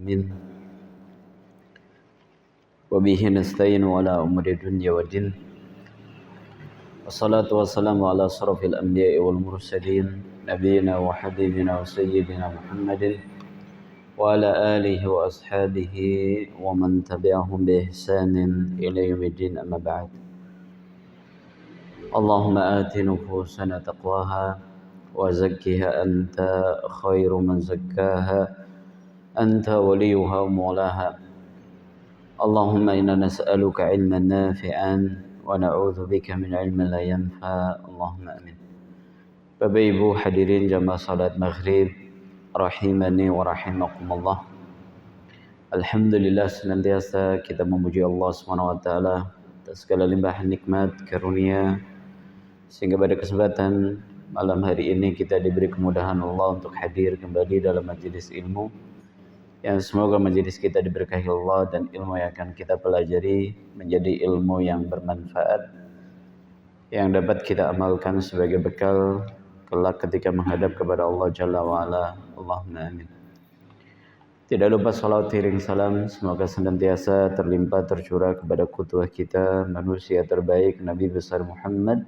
العالمين وبه نستعين على أمور الدنيا والدين والصلاة والسلام على أشرف الأنبياء والمرسلين نبينا وحبيبنا وسيدنا محمد وعلى آله وأصحابه ومن تبعهم بإحسان إلى يوم الدين أما بعد اللهم آت نفوسنا تقواها وزكها أنت خير من زكاها أنت وليها ومولاها اللهم إنا نسألك علما نافعا ونعوذ بك من علم لا ينفع اللهم آمين. Bapak Ibu hadirin jamaah salat maghrib rahimani wa rahimakumullah. Alhamdulillah, senantiasa kita memuji Allah SWT atas segala limpahan nikmat karunia, sehingga pada kesempatan malam hari ini kita diberi kemudahan Allah untuk hadir kembali dalam majelis ilmu, yang semoga majelis kita diberkahi Allah dan ilmu yang akan kita pelajari menjadi ilmu yang bermanfaat, yang dapat kita amalkan sebagai bekal kelak ketika menghadap kepada Allah Jalla wa'ala. Allahumma amin. Tidak lupa salawat iring salam semoga senantiasa terlimpah tercurah kepada qudwah kita, manusia terbaik, Nabi besar Muhammad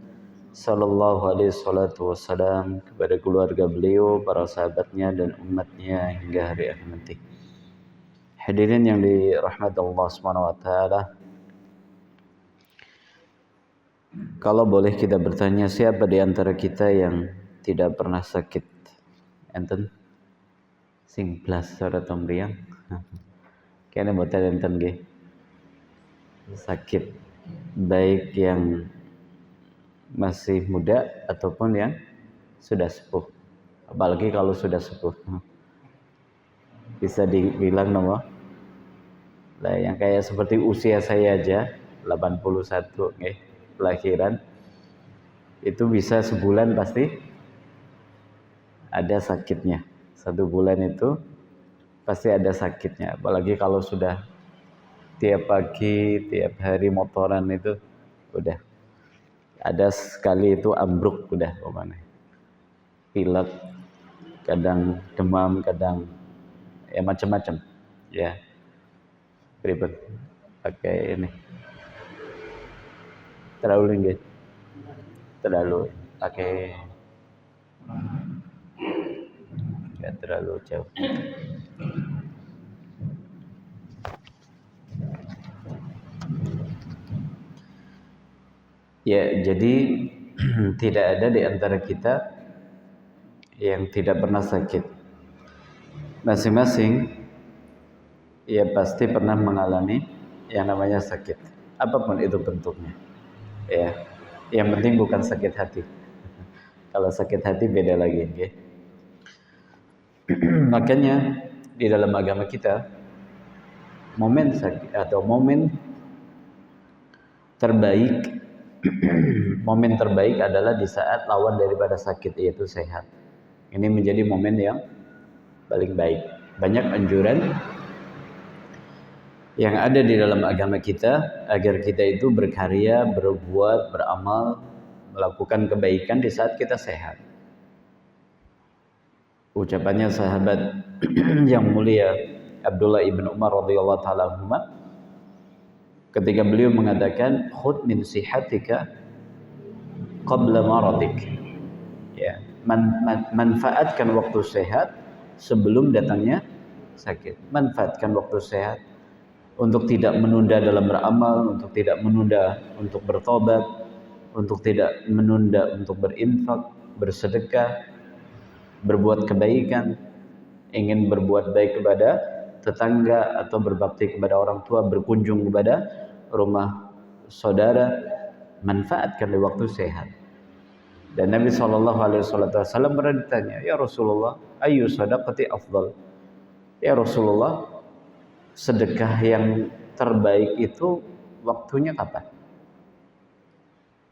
sallallahu alaihi salatu wassalam, kepada keluarga beliau, para sahabatnya dan umatnya hingga hari akhir nanti. Hadirin yang dirahmati Allah Subhanahu wa taala, kalau boleh kita bertanya, siapa di antara kita yang tidak pernah sakit? Enten sing blas ora tomriang. Kene mboten enten nggih. Sakit baik yang masih muda ataupun yang sudah sepuh. Apalagi kalau sudah sepuh. Bisa dibilang nama lah yang kayak seperti usia saya aja 81 kelahiran, itu bisa sebulan pasti ada sakitnya. 1 bulan itu pasti ada sakitnya, apalagi kalau sudah tiap pagi tiap hari motoran itu udah ada sekali itu ambruk udah pokoknya, pilek, kadang demam, kadang ya macam-macam ya, ribet pakai ini terlalu pakai ya terlalu jauh. Ya, jadi tidak ada di antara kita yang tidak pernah sakit. Masing-masing ya pasti pernah mengalami yang namanya sakit, apapun itu bentuknya. Ya, yang penting bukan sakit hati. Kalau sakit hati beda lagi, okay? Makanya di dalam agama kita momen sakit atau momen terbaik momen terbaik adalah di saat lawan daripada sakit, yaitu sehat. Ini menjadi momen yang paling baik. Banyak anjuran yang ada di dalam agama kita agar kita itu berkarya, berbuat, beramal, melakukan kebaikan di saat kita sehat. Ucapannya sahabat yang mulia Abdullah ibn Umar radhiyallahu taala anhuma, ketika beliau mengatakan khud min sihatika qabla maradik, ya, manfaatkan waktu sehat sebelum datangnya sakit. Manfaatkan waktu sehat untuk tidak menunda dalam beramal, untuk tidak menunda untuk bertobat, untuk tidak menunda untuk berinfak, bersedekah, berbuat kebaikan, ingin berbuat baik kepada tetangga atau berbakti kepada orang tua, berkunjung kepada rumah saudara. Manfaatkan di waktu sehat. Dan Nabi SAW pernah ditanya, ya Rasulullah, ayu sadaqati afdal? Ya Rasulullah, sedekah yang terbaik itu waktunya kapan?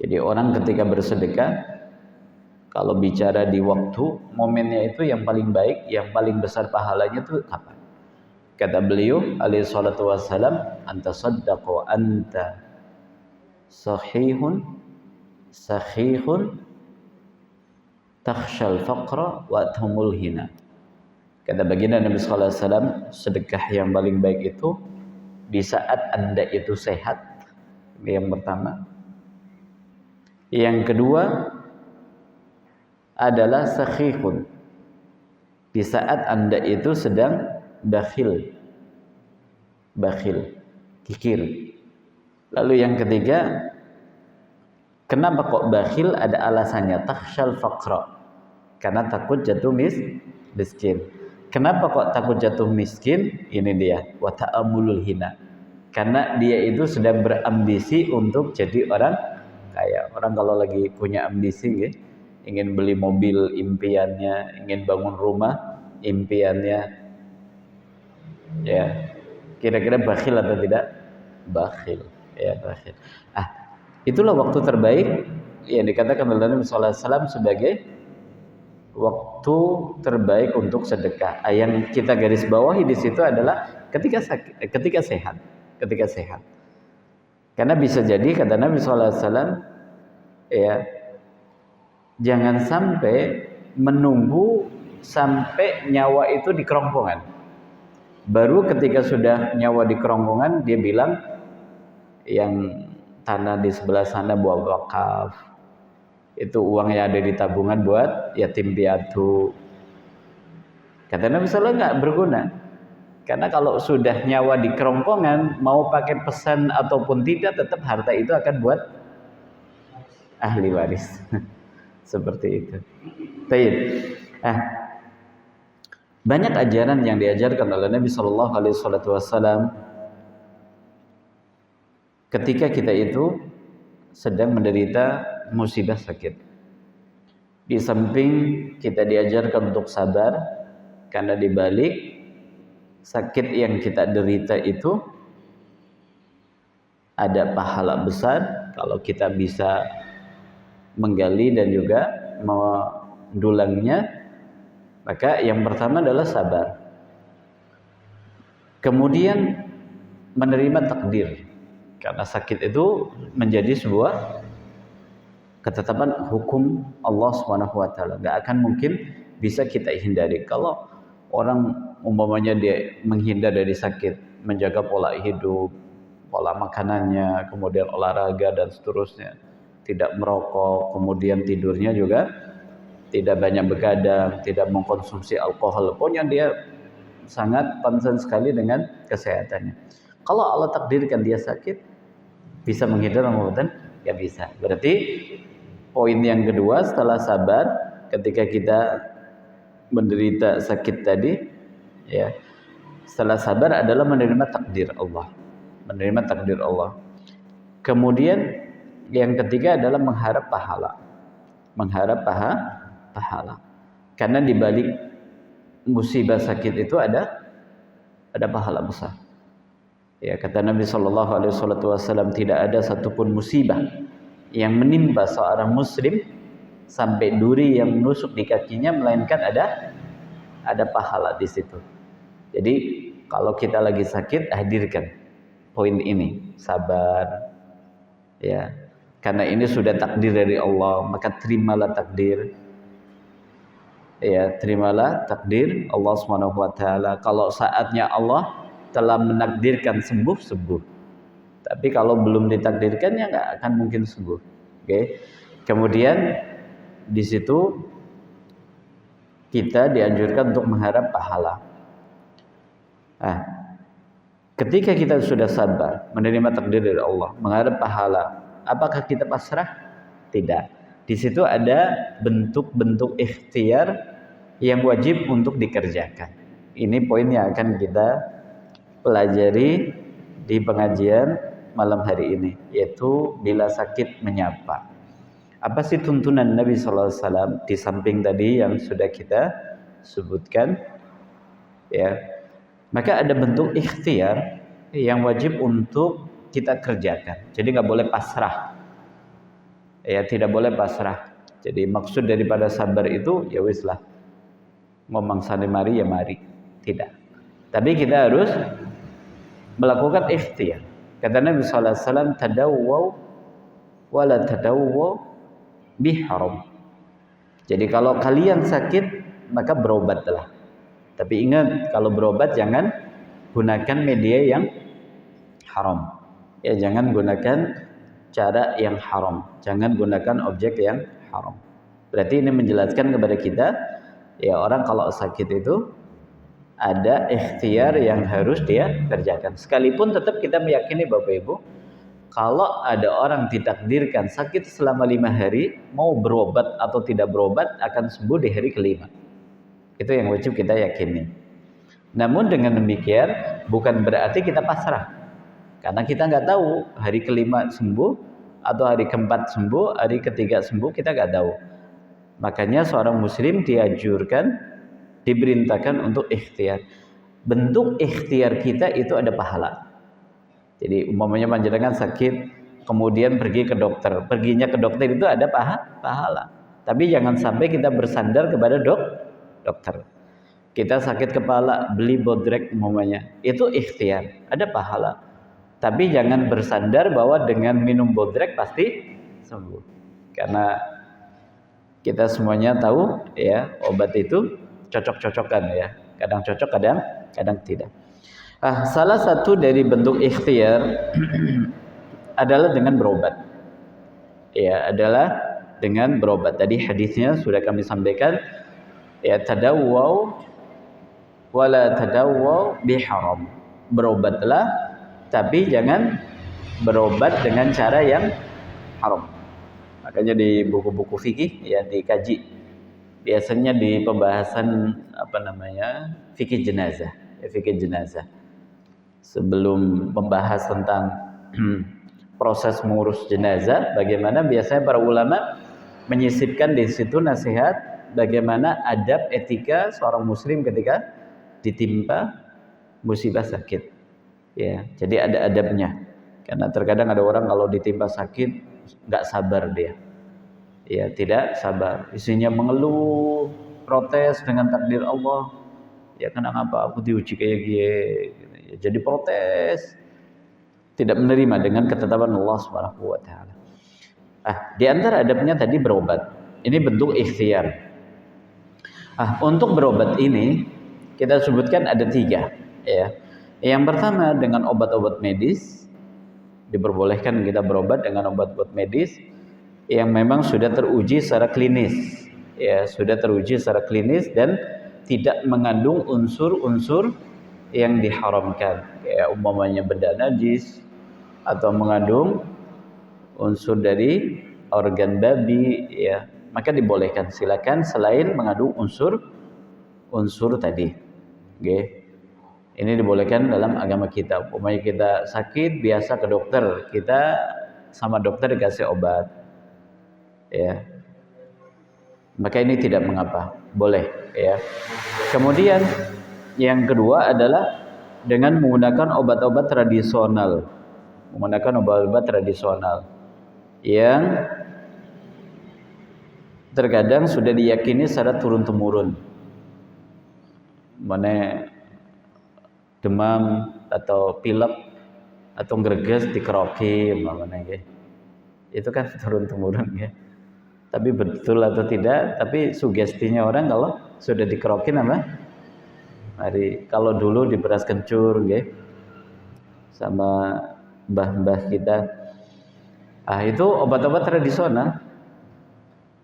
Jadi orang ketika bersedekah, kalau bicara di waktu, momennya itu yang paling baik, yang paling besar pahalanya itu kapan? Kata beliau alaihi salatu wassalam, anta saddaqu anta sahihun takhshal faqra wa athumul hina. Kata baginda Nabi sallallahu alaihi wasallam, sedekah yang paling baik itu di saat Anda itu sehat. Ini yang pertama. Yang kedua adalah sakhihun. Di saat Anda itu sedang bakhil, kikir. Lalu yang ketiga, kenapa kok bakhil? Ada alasannya, takhsyal faqra. Karena takut jatuh miskin. Kenapa kok takut jatuh miskin? Ini dia, wa ta'amulul hina. Karena dia itu sedang berambisi untuk jadi orang kaya. Orang kalau lagi punya ambisi, ya, ingin beli mobil impiannya, ingin bangun rumah impiannya, ya, kira-kira bakhil atau tidak? Bakhil, ya, bakhil. Itulah waktu terbaik yang dikatakan oleh Nabi sallallahu alaihi wasallam sebagai waktu terbaik untuk sedekah. Yang kita garis bawahi di situ adalah ketika sehat. Karena bisa jadi kata Nabi sallallahu alaihi wasallam, ya, jangan sampai menunggu sampai nyawa itu di kerongkongan. Baru ketika sudah nyawa di kerongkongan dia bilang, yang tanah di sebelah sana buat wakaf, itu uang yang ada di tabungan buat yatim piatu. Kata Nabi sallallahu nggak berguna. Karena kalau sudah nyawa di kerongkongan, mau pakai pesan ataupun tidak, tetap harta itu akan buat ahli waris. Seperti itu. Baik. Banyak ajaran yang diajarkan oleh Nabi sallallahu alaihi wasallam ketika kita itu sedang menderita musibah sakit. Di samping kita diajarkan untuk sabar, karena di balik sakit yang kita derita itu ada pahala besar kalau kita bisa menggali dan juga mendulangnya. Maka yang pertama adalah sabar. Kemudian menerima takdir, karena sakit itu menjadi sebuah ketetapan hukum Allah SWT. Gak akan mungkin bisa kita hindari. Kalau orang umpamanya dia menghindar dari sakit, menjaga pola hidup, pola makanannya, kemudian olahraga dan seterusnya, tidak merokok, kemudian tidurnya juga tidak banyak begadang, tidak mengkonsumsi alkohol, pokoknya dia sangat concern sekali dengan kesehatannya. Kalau Allah takdirkan dia sakit, bisa menghindar Ramadan? Ya bisa. Berarti poin yang kedua setelah sabar, ketika kita menderita sakit tadi, ya, setelah sabar adalah menerima takdir Allah. Menerima takdir Allah. Kemudian yang ketiga adalah mengharap pahala. Mengharap pahala. Karena di balik musibah sakit itu ada pahala besar. Ya, kata Nabi sallallahu alaihi wasallam, tidak ada satupun musibah yang menimpa seorang muslim sampai duri yang menusuk di kakinya, melainkan ada pahala di situ. Jadi kalau kita lagi sakit, hadirkan poin ini, sabar, ya, karena ini sudah takdir dari Allah, maka terimalah takdir. Ya, terimalah takdir Allah Subhanahu wa taala. Kalau saatnya Allah telah menakdirkan sembuh. Tapi kalau belum ditakdirkan, ya nggak akan mungkin sembuh. Oke. Kemudian di situ kita dianjurkan untuk mengharap pahala. Ketika kita sudah sabar, menerima takdir dari Allah, mengharap pahala, apakah kita pasrah? Tidak. Di situ ada bentuk-bentuk ikhtiar yang wajib untuk dikerjakan. Ini poin yang akan kita pelajari di pengajian malam hari ini, yaitu bila sakit menyapa. Apa sih tuntunan Nabi sallallahu alaihi wasallam di samping tadi yang sudah kita sebutkan? Ya. Maka ada bentuk ikhtiar yang wajib untuk kita kerjakan. Jadi nggak boleh pasrah. Ya, tidak boleh pasrah. Jadi maksud daripada sabar itu, ya wis lah, ngomong sane mari ya mari. Tidak. Tapi kita harus melakukan ikhtiar. Kata Nabi sallallahu alaihi wasallam, tadawwaw wa la tadawwaw biharam. Jadi kalau kalian sakit, maka berobatlah. Tapi ingat, kalau berobat jangan gunakan media yang haram. Ya, jangan gunakan cara yang haram. Jangan gunakan objek yang haram. Berarti ini menjelaskan kepada kita, ya orang kalau sakit itu ada ikhtiar yang harus dia kerjakan. Sekalipun tetap kita meyakini Bapak Ibu, kalau ada orang ditakdirkan sakit selama 5 hari, mau berobat atau tidak berobat akan sembuh di hari kelima. Itu yang wajib kita yakini. Namun dengan demikian bukan berarti kita pasrah, karena kita nggak tahu hari kelima sembuh atau hari keempat sembuh, hari ketiga sembuh, kita nggak tahu. Makanya seorang muslim dianjurkan, diperintahkan untuk ikhtiar. Bentuk ikhtiar kita itu ada pahala. Jadi umpamanya panjenengan sakit, kemudian pergi ke dokter. Perginya ke dokter itu ada pahala. Tapi jangan sampai kita bersandar kepada dokter. Kita sakit kepala, beli bodrek umpamanya. Itu ikhtiar, ada pahala. Tapi jangan bersandar bahwa dengan minum bodrek pasti sembuh. Karena kita semuanya tahu ya, obat itu cocok-cocokan ya. Kadang cocok, kadang tidak. Salah satu dari bentuk ikhtiar adalah dengan berobat. Ya, adalah dengan berobat. Tadi hadisnya sudah kami sampaikan. Ya, tadawwaw wala tadawwaw biharam. Berobatlah, tapi jangan berobat dengan cara yang haram. Makanya di buku-buku fikih ya dikaji. Biasanya di pembahasan fikih jenazah, ya, fikih jenazah. Sebelum membahas tentang proses mengurus jenazah, bagaimana biasanya para ulama menyisipkan di situ nasihat bagaimana adab etika seorang muslim ketika ditimpa musibah sakit. Ya, jadi ada adabnya. Karena terkadang ada orang kalau ditimpa sakit nggak sabar dia. Ya, tidak sabar. Isinya mengeluh, protes dengan takdir Allah. Ya, kenapa aku diuji kayak gini? Ya, jadi protes, tidak menerima dengan ketetapan Allah Subhanahu wa taala. Di antara adabnya tadi berobat. Ini bentuk ikhtiar. Untuk berobat ini kita sebutkan ada 3 ya. Yang pertama dengan obat-obat medis. Diperbolehkan kita berobat dengan obat-obat medis yang memang sudah teruji secara klinis. Ya, sudah teruji secara klinis dan tidak mengandung unsur-unsur yang diharamkan, kayak umpamanya benda najis atau mengandung unsur dari organ babi, ya maka dibolehkan, silakan, selain mengandung unsur tadi. Oke. Ini dibolehkan dalam agama kita. Umpamanya kita sakit, biasa ke dokter, kita sama dokter dikasih obat, ya maka ini tidak mengapa, boleh ya. Kemudian yang kedua adalah dengan menggunakan obat-obat tradisional. Menggunakan obat-obat tradisional yang terkadang sudah diyakini secara turun-temurun. Mana demam atau pilek atau greges dikeroki mana itu kan turun-temurun ya. Tapi betul atau tidak, tapi sugestinya orang kalau sudah dikerokin apa? Mari, kalau dulu di beras kencur nggih, sama mbah-mbah kita. Itu obat-obat tradisional.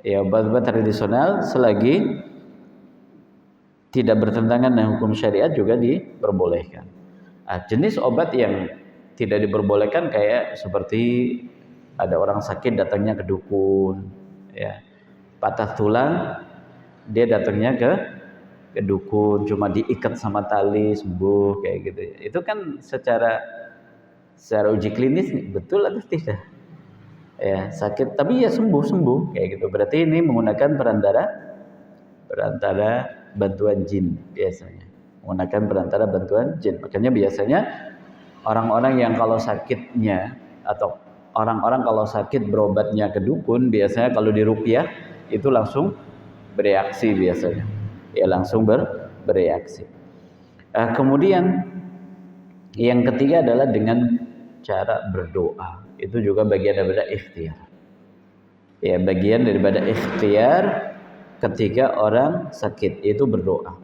Ya, obat-obat tradisional selagi tidak bertentangan dengan hukum syariat juga diperbolehkan. Jenis obat yang tidak diperbolehkan kayak seperti ada orang sakit datangnya ke dukun, ya, patah tulang, dia datangnya ke dukun, cuma diikat sama tali sembuh kayak gitu. Itu kan secara uji klinis betul atau tidak? Ya, sakit tapi ya sembuh kayak gitu. Berarti ini menggunakan perantara bantuan jin biasanya. Menggunakan perantara bantuan jin. Makanya biasanya orang-orang yang kalau sakitnya atau orang-orang kalau sakit berobatnya ke dukun, biasanya kalau diruqyah itu langsung bereaksi biasanya. Ya langsung bereaksi. Kemudian yang ketiga adalah dengan cara berdoa. Itu juga bagian daripada ikhtiar. Ya, bagian daripada ikhtiar ketika orang sakit itu berdoa.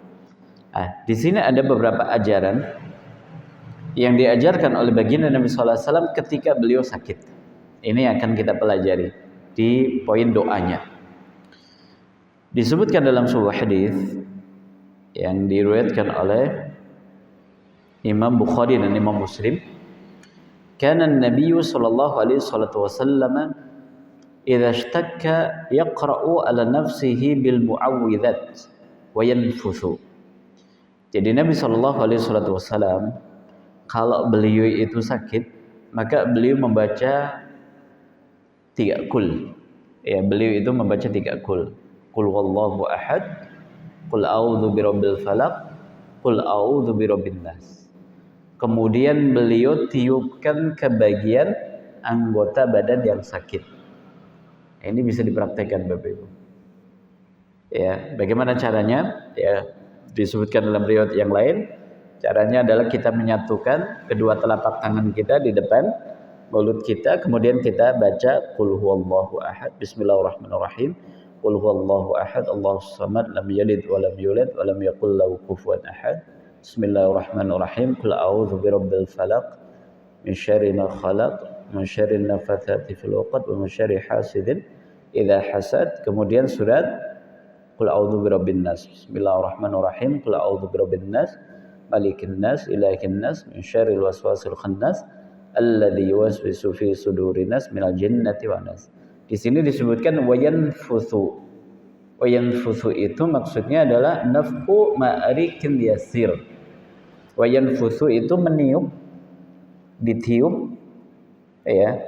Di sini ada beberapa ajaran yang diajarkan oleh baginda Nabi sallallahu alaihi wasallam ketika beliau sakit. Ini akan kita pelajari di poin doanya. Disebutkan dalam sebuah hadis yang diriwayatkan oleh Imam Bukhari dan Imam Muslim, kana an-nabiy sallallahu alaihi wasallam idza ishtaka yaqra'u ala nafsihi bil mu'awwidzat wa yanfuthu. Jadi Nabi sallallahu alaihi wasallam kalau beliau itu sakit, maka beliau membaca 3 kul. Ya, beliau itu membaca 3 kul. Qul huwallahu ahad, qul a'udzu birabbil falaq, qul a'udzu birabbin nas. Kemudian beliau tiupkan ke bagian anggota badan yang sakit. Ini bisa dipraktekkan Bapak Ibu. Ya, bagaimana caranya? Ya, disebutkan dalam riwayat yang lain. Caranya adalah kita menyatukan kedua telapak tangan kita di depan mulut kita, kemudian kita baca qul huwallahu ahad, bismillahirrahmanirrahim. Qul huwallahu ahad, Allahus samad, lam yalid wa lam yulad wa lam yakul lahu kufuwan ahad. Bismillahirrahmanirrahim. Qul a'udzu birabbil falaq min syarri ma khalaq, min syarri nafatsati fil 'uqad wa min syarri hasidin idza hasad. Kemudian surat Qul a'udzu birabbin nas. Bismillahirrahmanirrahim. Qul a'udzu birabbin nas, malikin nas, ilahin nas, min syarril waswasil khannas, alladzi yuwaswisu fi sudurin nas minal jinnati wan nas. Di sini disebutkan wayanfuthu. Wayanfuthu itu maksudnya adalah nafku ma'arikin yasir. Wayanfuthu itu meniup, ditiup, ya.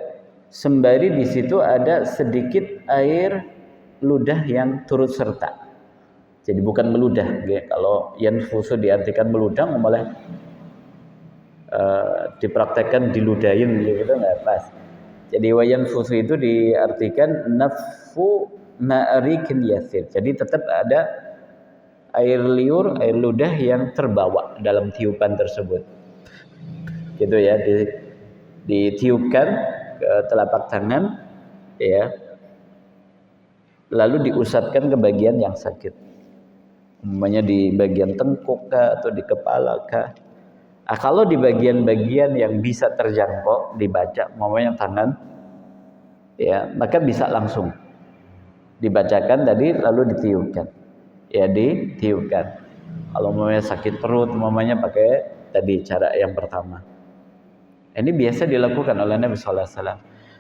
Sembari di situ ada sedikit air ludah yang turut serta. Jadi bukan meludah, ya. Kalau yanfusu diartikan meludah, malah dipraktekkan diludahin, gitu nggak pas. Jadi wayanfusu itu diartikan naffu ma'arikin yasir. Jadi tetap ada air liur, air ludah yang terbawa dalam tiupan tersebut. Gitu ya, ditiupkan ke telapak tangan, ya. Lalu diusapkan ke bagian yang sakit. Umpamanya di bagian tengkuk kah, atau di kepala kah. Kalau di bagian-bagian yang bisa terjangkau dibaca, umpamanya tangan, ya, maka bisa langsung dibacakan tadi lalu ditiupkan. Ya, ditiupkan. Kalau umpamanya sakit perut, umpamanya pakai tadi cara yang pertama. Ini biasa dilakukan oleh Nabi sallallahu alaihi wasallam.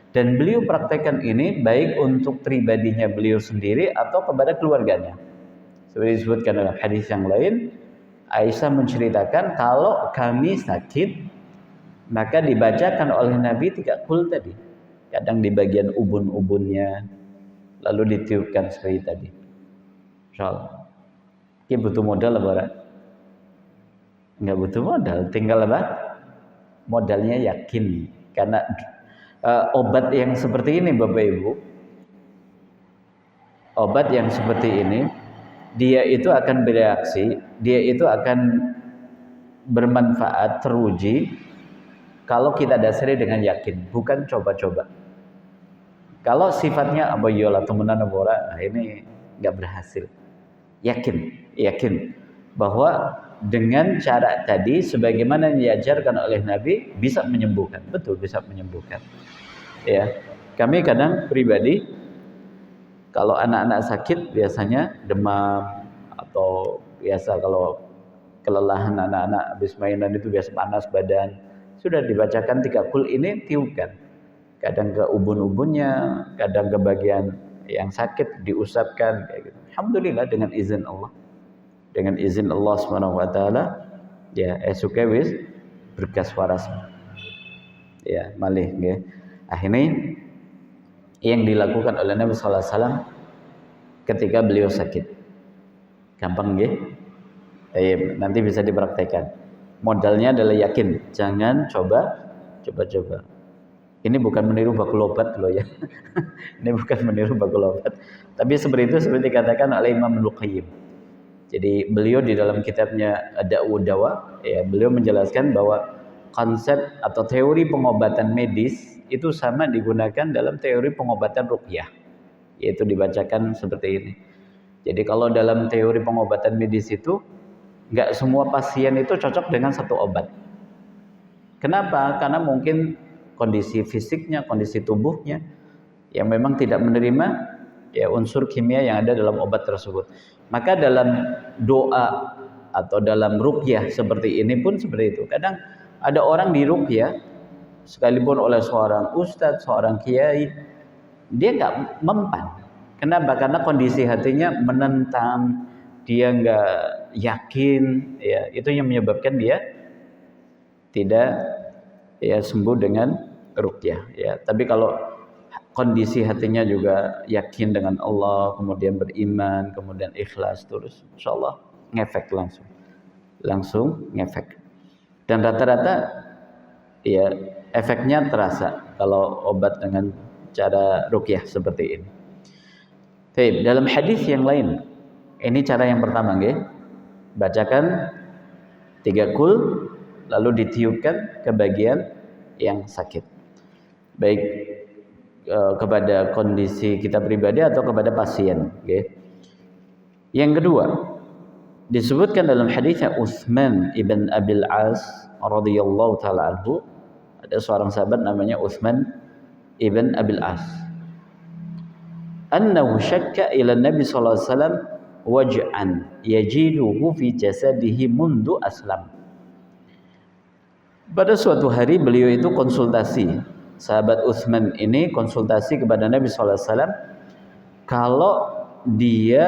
Dan beliau praktekkan ini baik untuk pribadinya beliau sendiri atau kepada keluarganya. Seperti disebutkan dalam hadis yang lain, Aisyah menceritakan kalau kami sakit maka dibacakan oleh Nabi 3 kul tadi. Kadang di bagian ubun-ubunnya, lalu ditiupkan seperti tadi. Insyaallah. Ini butuh modal apa? Enggak butuh modal, tinggal apa? Modalnya yakin. Karena obat yang seperti ini Bapak Ibu, obat yang seperti ini, dia itu akan bereaksi, dia itu akan bermanfaat, teruji kalau kita dasari dengan yakin, bukan coba-coba. Kalau sifatnya abayola temenan abora, ini nggak berhasil. Yakin bahwa dengan cara tadi sebagaimana yang diajarkan oleh Nabi bisa menyembuhkan, betul bisa menyembuhkan. Ya, kami kadang pribadi kalau anak-anak sakit biasanya demam atau biasa kalau kelelahan anak-anak habis mainan itu biasa panas badan, sudah dibacakan 3 kul ini tiupkan. Kadang ke ubun-ubunnya, kadang ke bagian yang sakit diusapkan kayak gitu. Alhamdulillah dengan izin Allah. Dengan izin Allah Subhanahu wa taala ya esuke wis berkas waras. Ya, malih nggih. Ini yang dilakukan oleh Nabi sallallahu alaihi wasallam ketika beliau sakit. Gampang nggih? Nanti bisa dipraktekkan. Modalnya adalah yakin, jangan coba-coba. Ini bukan meniru bakul obat loh ya. Ini bukan meniru bakul obat. Tapi seperti itu seperti dikatakan oleh Imam Ibnu Qayyim. Jadi beliau di dalam kitabnya Da'u Dawa, ya, beliau menjelaskan bahwa konsep atau teori pengobatan medis itu sama digunakan dalam teori pengobatan ruqyah, yaitu dibacakan seperti ini. Jadi kalau dalam teori pengobatan medis itu Nggak semua pasien itu cocok dengan satu obat. Kenapa? Karena mungkin kondisi fisiknya, kondisi tubuhnya yang memang tidak menerima ya unsur kimia yang ada dalam obat tersebut. Maka dalam doa atau dalam ruqyah seperti ini pun seperti itu. Kadang ada orang di ruqyah sekalipun oleh seorang ustadz, seorang kiai, dia nggak mempan. Kenapa? Karena kondisi hatinya menentang, dia nggak yakin, ya itu yang menyebabkan dia tidak ya sembuh dengan ruqyah. Ya, tapi kalau kondisi hatinya juga yakin dengan Allah, kemudian beriman, kemudian ikhlas terus, insya Allah ngefek langsung ngefek. Dan rata-rata ya efeknya terasa kalau obat dengan cara ruqyah seperti ini. Baik, dalam hadis yang lain, ini cara yang pertama, nggih. Bacakan 3 kul lalu ditiupkan ke bagian yang sakit. Baik kepada kondisi kita pribadi atau kepada pasien, nggih. Yang kedua, disebutkan dalam hadisnya Utsman ibn Abil As radhiyallahu taala anhu, ada seorang sahabat namanya Utsman ibn Abil As. Annahu syakka ila Nabi sallallahu alaihi wasallam waj'an yajiduhu fi jasadihi mundu aslam. Pada suatu hari beliau itu konsultasi, sahabat Utsman ini konsultasi kepada Nabi sallallahu alaihi wasallam kalau dia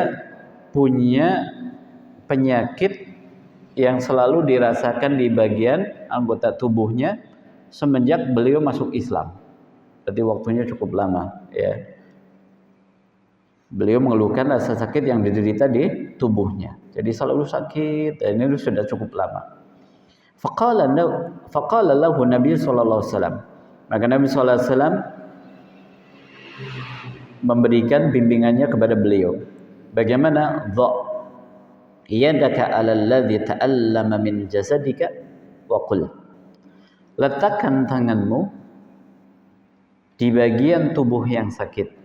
punya penyakit yang selalu dirasakan di bagian anggota tubuhnya semenjak beliau masuk Islam. Berarti waktunya cukup lama, ya. Beliau mengeluhkan rasa sakit yang diderita di tubuhnya. Jadi selalu sakit, dan ini sudah cukup lama. Faqala lahu Nabi sallallahu alaihi wasallam. Maka Nabi sallallahu alaihi wasallam memberikan bimbingannya kepada beliau. Bagaimana? Dha yadaka 'ala alladhi ta'allama min jasadika wa qul. Letakkan tanganmu di bagian tubuh yang sakit.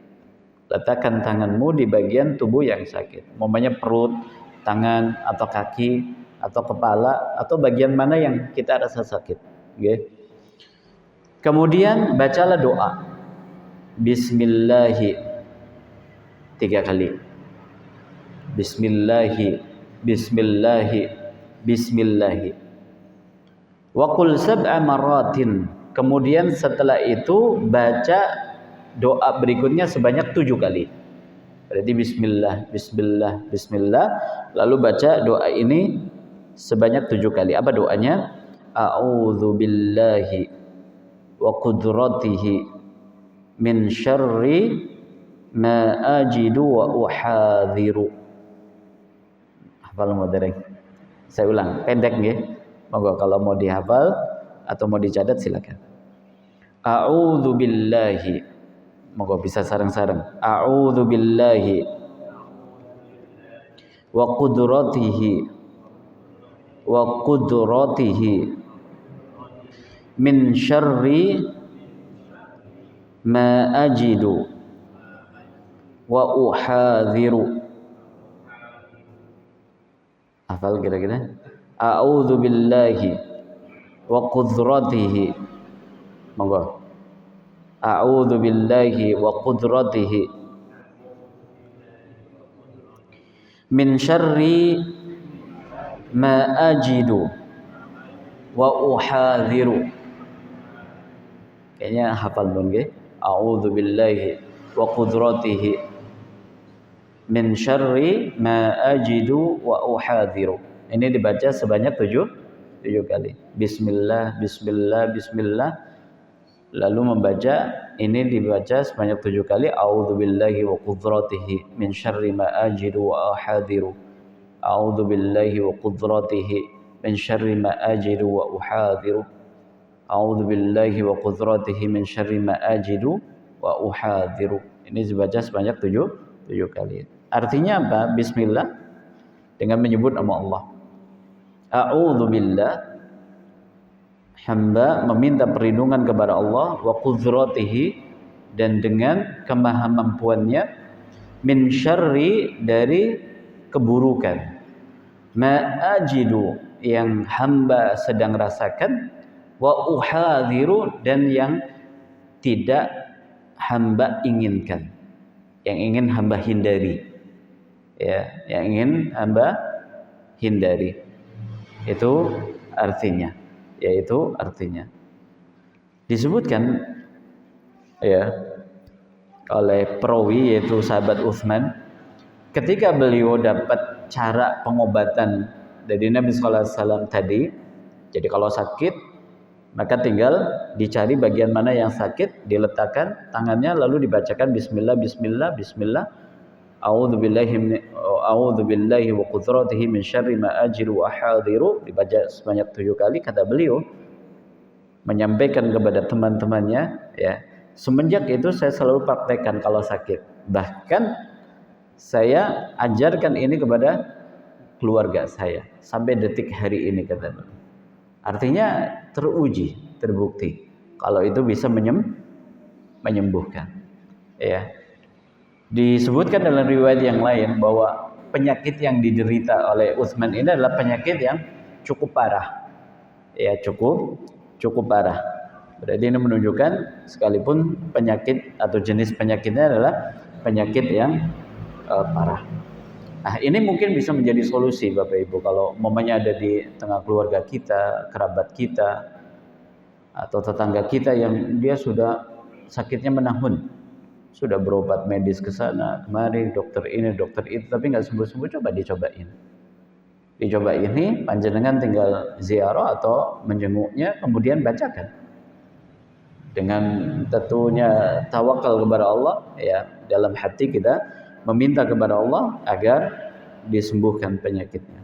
Letakkan tanganmu di bagian tubuh yang sakit. Umpamanya perut, tangan, atau kaki, atau kepala, atau bagian mana yang kita rasa sakit. Okay. Kemudian bacalah doa. Bismillahi 3 kali. Bismillahi, Bismillahi, Bismillahi. Wa qul sab'a maratin. Kemudian setelah itu baca doa berikutnya sebanyak 7 kali. Berarti bismillah, bismillah, bismillah. Lalu baca doa ini sebanyak 7 kali. Apa doanya? A'udzu billahi wa qudratihi min syarri ma ajidu wa uhadhiru. Hafal modereng. Saya ulang, pendek nggih. Monggo kalau mau dihafal atau mau dicatat silakan. A'udzu billahi, monggo bisa sareng-sareng. A'udzu billahi wa qudratihi min syarri ma ajidu wa uhadhiru. Hafal kira-kira? A'udzu billahi wa qudratihi. Monggo. A'udzu billahi wa qudratihi min syarri ma ajidu wa uhadhiru. Kayaknya hafal dong nggih. A'udzu billahi wa qudratihi min syarri ma ajidu wa uhadhiru. Ini dibaca sebanyak 7 kali. Bismillah, bismillah, bismillah. Lalu membaca ini dibaca sebanyak 7 kali. A'udzubillahi wa qudratihi min syarri ma ajidu wa uhadhiru. A'udzubillahi wa qudratihi min syarri ma ajidu wa uhadhiru. A'udzubillahi wa qudratihi min syarri ma ajidu wa uhadhiru. Ini dibaca sebanyak 7 kali. Artinya apa? Bismillah dengan menyebut nama Allah. A'udzubillah, hamba meminta perlindungan kepada Allah, wa qudratihi, dan dengan kemahamampuannya, min syarri, dari keburukan, ma'ajidu yang hamba sedang rasakan, wa uhadhiru dan yang tidak hamba inginkan, yang ingin hamba hindari, ya, yang ingin hamba hindari. Itu artinya, yaitu artinya. Disebutkan ya oleh perawi yaitu sahabat Utsman, ketika beliau dapat cara pengobatan dari Nabi sallallahu alaihi wasallam tadi. Jadi kalau sakit maka tinggal dicari bagian mana yang sakit, diletakkan tangannya lalu dibacakan bismillah bismillah bismillah, a'udzubillahi wa qudratihi min syarri ma ajiru wa hadiru, dibaca sebanyak 7 kali. Kata beliau menyampaikan kepada teman-temannya, ya, semenjak itu saya selalu praktekkan kalau sakit. Bahkan saya ajarkan ini kepada keluarga saya sampai detik hari ini, kata beliau. Artinya teruji, terbukti kalau itu bisa menyembuhkan. Ya. Disebutkan dalam riwayat yang lain bahwa penyakit yang diderita oleh Utsman ini adalah penyakit yang cukup parah. Ya, cukup parah. Berarti ini menunjukkan sekalipun penyakit atau jenis penyakitnya adalah penyakit yang parah. Nah, ini mungkin bisa menjadi solusi Bapak Ibu kalau momennya ada di tengah keluarga kita, kerabat kita, atau tetangga kita yang dia sudah sakitnya menahun, sudah berobat medis ke sana kemari, dokter ini dokter itu, tapi nggak sembuh-sembuh. Coba dicobain ini, panjenengan tinggal ziarah atau menjenguknya, kemudian bacakan dengan tentunya tawakal kepada Allah, ya, dalam hati kita meminta kepada Allah agar disembuhkan penyakitnya.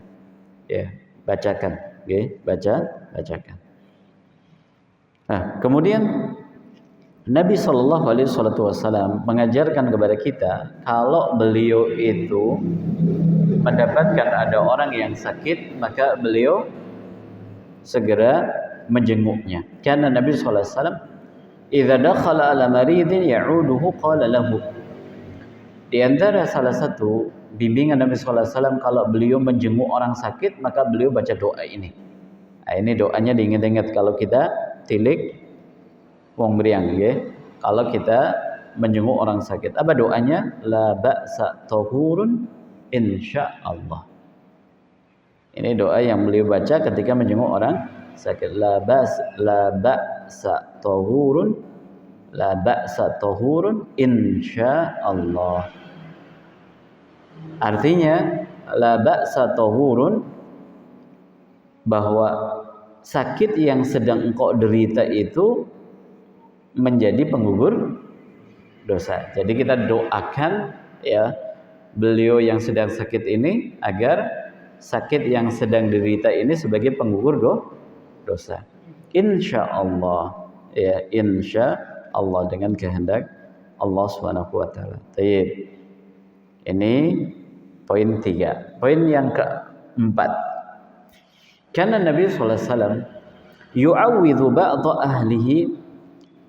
Ya, bacakan, okay? bacakan. Nah, kemudian Nabi Shallallahu Alaihi Wasallam mengajarkan kepada kita kalau beliau itu mendapatkan ada orang yang sakit, maka beliau segera menjenguknya. Karena Nabi Shallallahu Alaihi Wasallam, "Idza dakhala ala maridin ya'uduhu qala lahu." Di antara salah satu bimbingan Nabi sallallahu alaihi wasallam kalau beliau menjenguk orang sakit, maka beliau baca doa ini. Nah, ini doanya diingat-ingat kalau kita tilik wong meriang, ya. Kalau kita menjenguk orang sakit, apa doanya? La ba'sa tahurun insyaallah. Ini doa yang beliau baca ketika menjenguk orang sakit. La ba'sa tahurun, la ba'sa tahurun insyaallah. Artinya la ba'sa tahurun, bahwa sakit yang sedang engkau derita itu menjadi penggugur dosa. Jadi kita doakan, ya, beliau yang sedang sakit ini agar sakit yang sedang derita ini sebagai penggugur dosa. Insyaallah, ya, insyaallah dengan kehendak Allah Subhanahu wa taala. Baik. Ini poin 3. Poin yang keempat. Karena Nabi sallallahu alaihi wasallam yu'awwidhu ba'dha ahlihi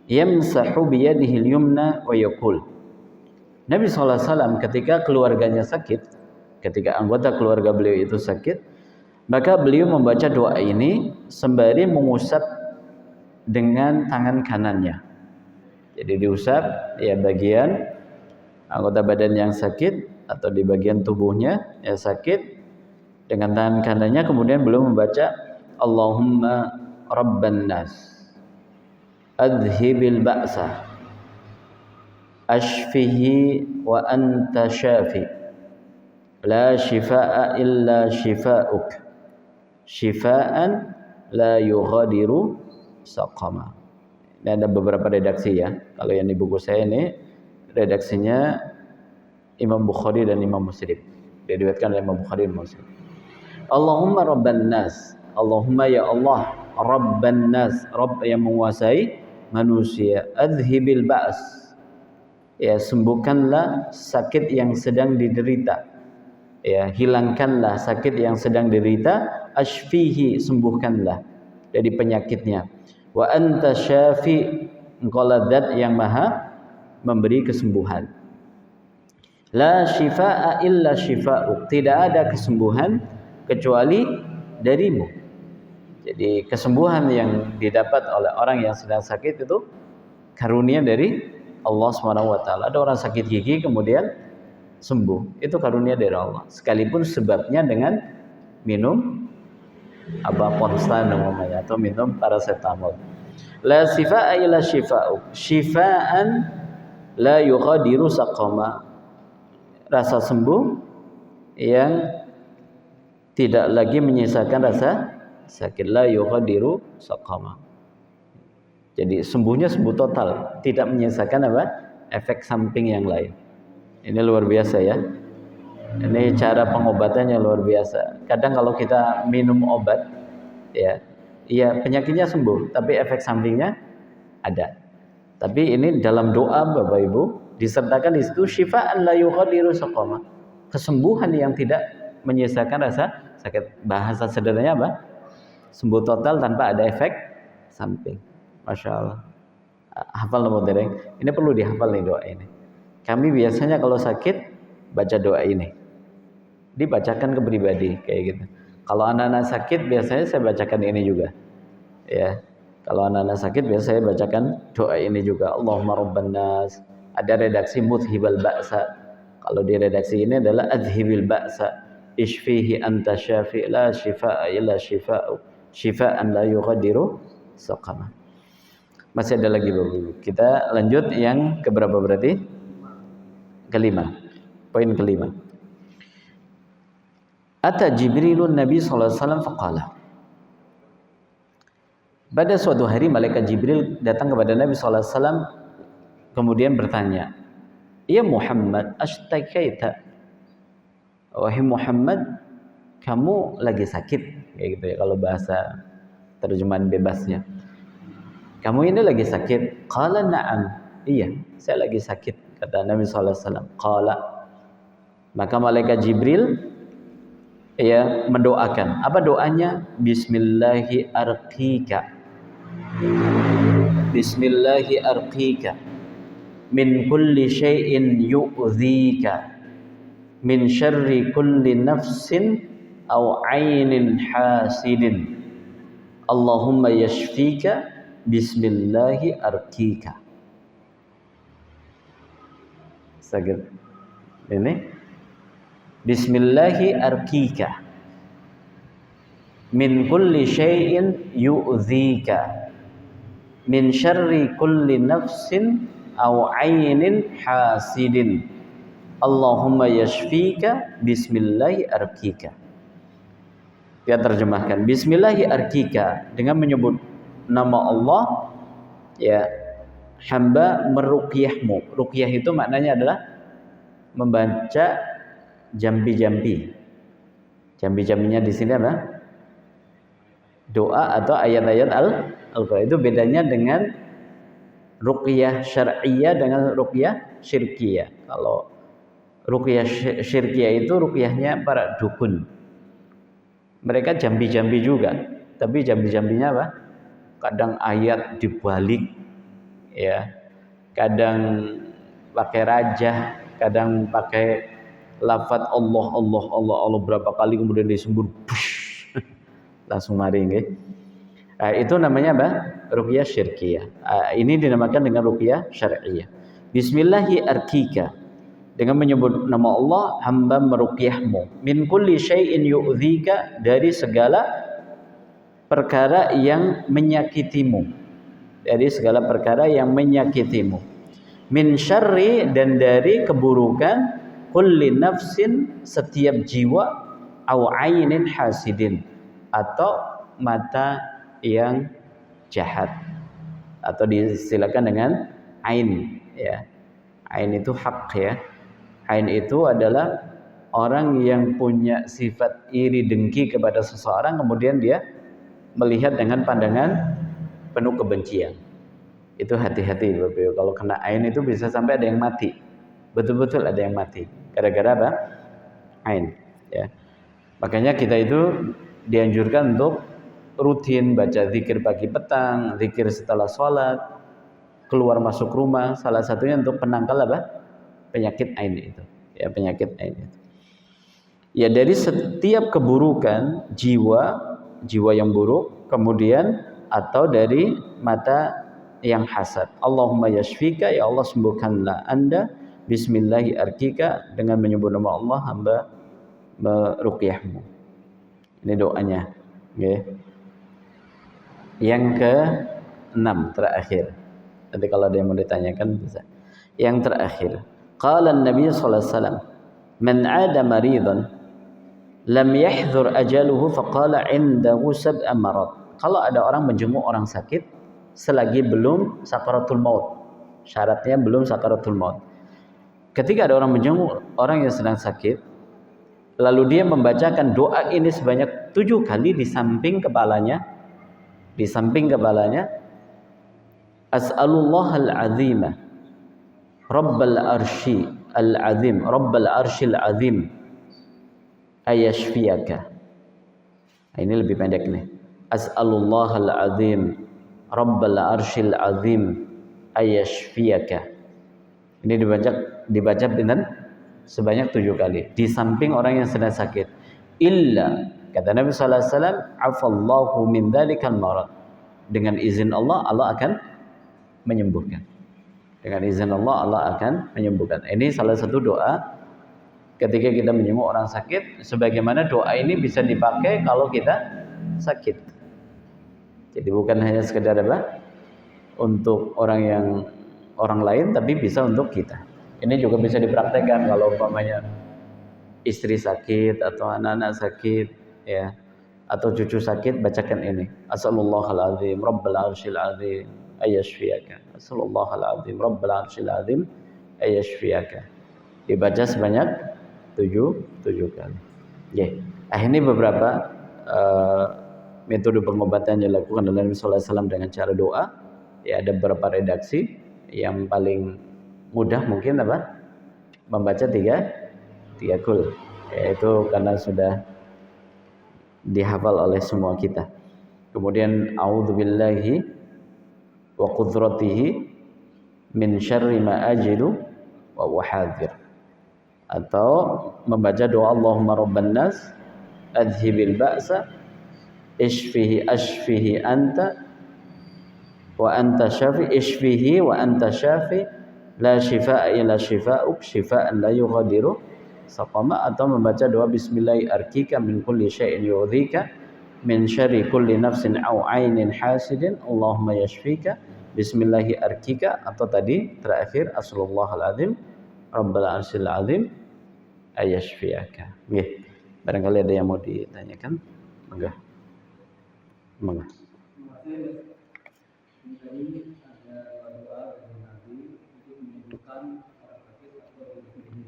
yamsahu bi yadihi al-yumna wa yaqul. Nabi sallallahu alaihi wasallam ketika keluarganya sakit, ketika anggota keluarga beliau itu sakit, maka beliau membaca doa ini sembari mengusap dengan tangan kanannya. Jadi diusap, ya, bagian anggota badan yang sakit atau di bagian tubuhnya yang sakit dengan tangan kanannya, kemudian beliau membaca Allahumma rabban nas adhibil ba'sa ashfihi wa anta syafi la shifaa'a illa shifaa'uk shifaa'an la yughadiru saqama. Ini ada beberapa redaksi, ya. Kalau yang di buku saya ini redaksinya Imam Bukhari dan Imam Muslim. Diriwayatkan oleh Imam Bukhari dan Muslim. Allahumma rabban nas, Allahumma ya Allah, rabban nas, Rabb yang menguasai manusia, adhibil ba's, ya, sembuhkanlah sakit yang sedang diderita, ya, hilangkanlah sakit yang sedang diderita, ashfihi, sembuhkanlah dari penyakitnya, wa anta syafi, engkau zat yang maha memberi kesembuhan. La shifaa'a illa shifaa'uk, tidak ada kesembuhan kecuali darimu. Jadi kesembuhan yang didapat oleh orang yang sedang sakit itu karunia dari Allah SWT. Ada orang sakit gigi kemudian sembuh, itu karunia dari Allah. Sekalipun sebabnya dengan minum Ponstan namanya atau minum paracetamol. La shifaa illa shifa'u. Shifaan la yughadiru saqama. Rasa sembuh yang tidak lagi menyisakan rasa sakit. La yughadiru saqama. Jadi sembuhnya sembuh total, tidak menyisakan efek samping yang lain. Ini luar biasa ya. Ini cara pengobatannya luar biasa. Kadang kalau kita minum obat, ya penyakitnya sembuh, tapi efek sampingnya ada. Tapi ini dalam doa Bapak Ibu disertakan di situ syifaan la yughadiru saqama. Kesembuhan yang tidak menyisakan rasa sakit. Bahasa sederhananya apa? Sembuh total tanpa ada efek samping. Masya Allah. Hafal nomor dereng. Ini perlu dihafal nih doa ini. Kami biasanya kalau sakit baca doa ini. Dibacakan ke pribadi kayak gitu. Kalau anak-anak sakit biasanya saya bacakan ini juga. Ya. Kalau anak-anak sakit biasanya saya bacakan doa ini juga. Allahumma rabban nas. Ada redaksi mudhibal ba'sa. Kalau di redaksi ini adalah adhibil ba'sa. Ishfihi anta syafi' la shifaa'a illa shifa'u. Shifa'an la yughadiru saqama. Masih ada lagi Bapak. Kita lanjut yang keberapa berarti? Kelima. Poin kelima. Ata Jibrilun Nabi sallallahu alaihi wasallam faqala. Pada suatu hari malaikat Jibril datang kepada Nabi sallallahu alaihi wasallam kemudian bertanya, "Ya Muhammad, ashtakaita?" Wahai Muhammad, kamu lagi sakit? Kayak gitu ya kalau bahasa terjemahan bebasnya. Kamu ini lagi sakit? Qala na'am. Iya, saya lagi sakit, kata Nabi sallallahu alaihi wasallam. Qala. Maka malaikat Jibril mendoakan. Apa doanya? Bismillahi arqika. Bismillahi arqika min kulli syai'in yu'dhika min syarri kulli nafsin aw 'ainin hasidin. Allahumma yashfika bismillahi arqika. Sakit. Ini Bismillahi arqika min kulli syai'in yu'dhika min syarri kulli nafsin aw 'ainin hasidin. Allahumma yashfika bismillahi arqika. Dia terjemahkan bismillahi arqika dengan menyebut nama Allah ya hamba meruqyahmu. Ruqyah itu maknanya adalah membaca jambi-jambi. Jambi-jambinya di sini apa? Doa atau ayat-ayat Al-Qur'an. Itu bedanya dengan ruqyah syar'iyyah dengan ruqyah syirkiyah. Kalau ruqyah syirkiyah itu ruqyahnya para dukun. Mereka jambi-jambi juga, tapi jambi-jambinya apa? Kadang ayat dibalik ya. Kadang pakai rajah, kadang pakai lafaz Allah berapa kali kemudian disembur langsung mari nggih. Itu namanya apa? Ruqyah syirkiyah. Ini dinamakan dengan ruqyah syar'iyyah. Bismillahi arqika. Dengan menyebut nama Allah hamba meruqyahmu min kulli syai'in yu'dhika dari segala perkara yang menyakitimu. Dari segala perkara yang menyakitimu. Min syarri dan dari keburukan kulli nafsin setiap jiwa au ainin hasidin atau mata yang jahat atau disilakan dengan ain ya. Ain itu hak ya. Ain itu adalah orang yang punya sifat iri dengki kepada seseorang kemudian dia melihat dengan pandangan penuh kebencian. Itu hati-hati Bapak. Kalau kena ain itu bisa sampai ada yang mati. Betul-betul ada yang mati. Gara-gara apa? Ain. Ya. Makanya kita itu dianjurkan untuk rutin baca zikir pagi petang, zikir setelah sholat, keluar masuk rumah. Salah satunya untuk penangkal apa? Penyakit ain itu. Ya, penyakit ain itu. Ya dari setiap keburukan jiwa yang buruk, kemudian atau dari mata yang hasad. Allahumma yashfika, ya Allah sembuhkanlah Anda, bismillahi arkika, dengan menyebut nama Allah hamba meruqyahmu. Ini doanya. Okay. Yang ke-6 terakhir. Nanti kalau ada yang mau ditanyakan bisa. Yang terakhir. Qala an-nabiy sallallahu alaihi wasallam, "Man 'ada maridan lam yahdhur ajaluhu faqala 'indahu sab'a marad." Kalau ada orang menjenguk orang sakit selagi belum sakaratul maut. Syaratnya belum sakaratul maut. Ketika ada orang menjenguk orang yang sedang sakit, lalu dia membacakan doa ini sebanyak 7 kali di samping kepalanya, As'alullahal azima Rabbal arshi al-azim, Rabbal arshil azim, ayashfiyaka. Nah, ini lebih pendek nih. As'alullahal azim Rabbal arshil azim, ayashfiyaka. Ini dibaca dengan sebanyak 7 kali di samping orang yang sedang sakit. Illa, kata Nabi sallallahu alaihi wasallam, afallahu min dzalikal marad. Dengan izin Allah, Allah akan menyembuhkan. Dengan izin Allah, Allah akan menyembuhkan. Ini salah satu doa ketika kita menjenguk orang sakit, sebagaimana doa ini bisa dipakai kalau kita sakit. Jadi bukan hanya sekedar apa? Untuk orang lain, tapi bisa untuk kita. Ini juga bisa dipraktekkan kalau umpamanya istri sakit atau anak-anak sakit, ya, atau cucu sakit, bacakan ini. As'alullahal azim Rabbal arshil azim ayashfiyaka. As'alullahal azim Rabbal arshil azim ayashfiyaka. Dibaca sebanyak 7 kali. Ya. Ini beberapa metode pengobatan yang dilakukan oleh Nabi sallallahu alaihi wasallam dengan cara doa. Ya, ada beberapa redaksi. Yang paling mudah mungkin apa? Membaca 3 kul. Yaitu karena sudah dihafal oleh semua kita. Kemudian a'udzubillahi wa qudratihi min syarri ma ajilu wa uhadzir. Atau membaca doa Allahumma rabban nas adhibil ba'sa ashfihi anta wa anta syafi, ishfihi wa anta syafi, la shifaa'a illa shifaa'uk, shifaa'an la yughadiru saqama. Atau membaca doa bismillahi arkika min kulli syai'in yu'dhika min syarri kulli nafsin aw 'ainin hasidin, Allahumma yashfika, bismillahi arkika. Atau tadi terakhir as'alullahal azim Rabbal arshil azim ayashfiyaka. Nggih. Barangkali ada yang mau ditanyakan? Monggo. Ini ada doa dari Nabi untuk menyembuhkan orang sakit atau ini.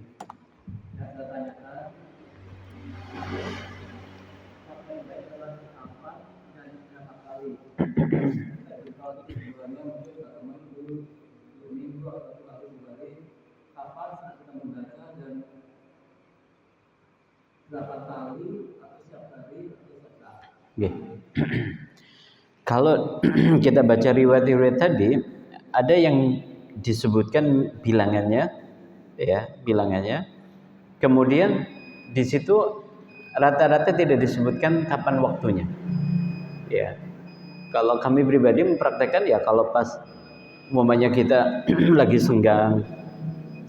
Yang saya tanyakan, apa yang baik adalah kapan dan berapa kali? Jadi kalau tujuannya mungkin teman dulu 2 minggu atau 1 hari, kapan saat kita membaca dan berapa kali atau setiap hari atau setiap saat? Okay. Kalau kita baca riwayat-riwayat tadi, ada yang disebutkan bilangannya, ya, bilangannya. Kemudian di situ rata-rata tidak disebutkan kapan waktunya. Ya. Kalau kami pribadi mempraktekkan, ya kalau pas momennya kita lagi senggang,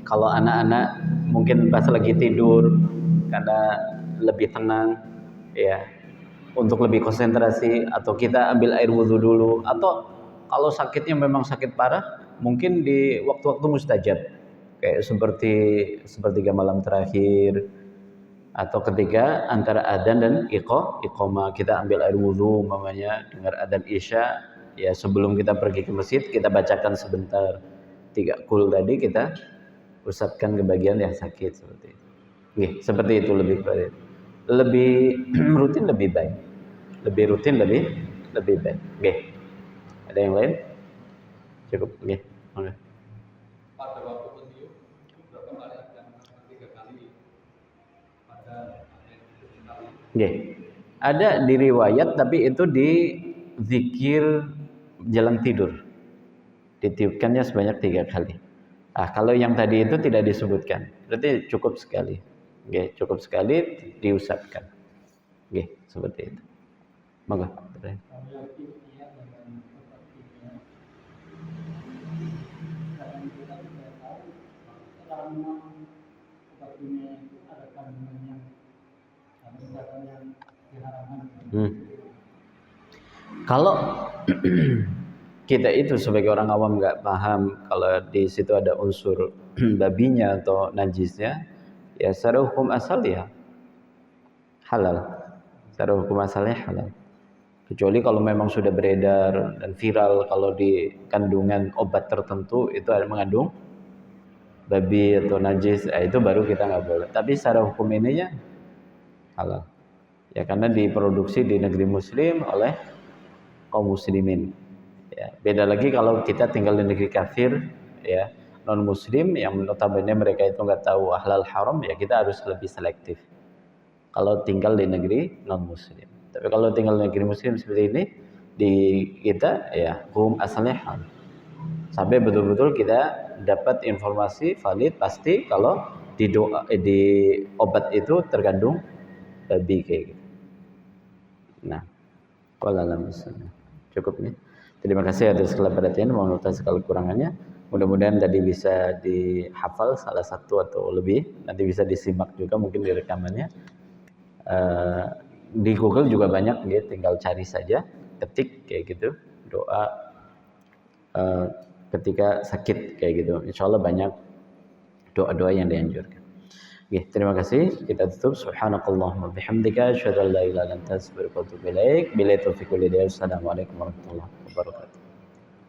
kalau anak-anak mungkin pas lagi tidur karena lebih tenang, ya, untuk lebih konsentrasi, atau kita ambil air wudhu dulu, atau kalau sakitnya memang sakit parah, mungkin di waktu-waktu mustajab, kayak sepertiga malam terakhir, atau ketika antara adzan dan iqamah, kita ambil air wudhu, umpamanya dengar adzan isya, ya sebelum kita pergi ke masjid, kita bacakan sebentar 3 kul tadi, kita usapkan ke bagian yang sakit, seperti itu. Nggih, seperti itu lebih rutin lebih baik. Lebih rutin lebih baik. Oke. Ada yang lain? Cukup. Oke. Oke. Pada waktu pensiun berapa kali akan 3 kali pada kali? Oke. Ada di riwayat, tapi itu di zikir jalan tidur. Ditiupkannya sebanyak 3 kali. Kalau yang tadi itu tidak disebutkan. Berarti cukup sekali. Oke, cukup sekali diusapkan. Oke, seperti itu. Monggo. Kalau kita itu sebagai orang awam nggak paham kalau di situ ada unsur babinya atau najisnya, ya secara hukum asal ya halal. Secara hukum asalnya halal. Kecuali kalau memang sudah beredar dan viral kalau di kandungan obat tertentu itu ada mengandung babi atau najis, itu baru kita nggak boleh. Tapi secara hukum ininya halal. Ya karena diproduksi di negeri muslim oleh kaum muslimin. Ya, beda lagi kalau kita tinggal di negeri kafir, ya non muslim yang notabene mereka itu nggak tahu halal haram, ya kita harus lebih selektif. Kalau tinggal di negeri non muslim. Tapi kalau tinggal di negeri muslim seperti ini, di kita ya hukum asalnya halal. Sampai betul-betul kita dapat informasi valid pasti kalau di obat itu terkandung babi kayak gitu. Nah, wallahualam cukup nih. Terima kasih atas segala perhatian, mohon maaf segala kekurangannya. Mudah-mudahan tadi bisa dihafal salah satu atau lebih. Nanti bisa disimak juga mungkin di rekamannya. Di Google juga banyak, ya, tinggal cari saja, ketik kayak gitu, doa ketika sakit kayak gitu. Insya Allah banyak doa-doa yang dianjurkan. Oke, terima kasih. Kita tutup. Subhanakallahumma bihamdika asyhadu an la ilaha illa anta astaghfiruka wa atubu ilaik. Billahi taufiq wal hidayah. Assalamualaikum warahmatullahi wabarakatuh.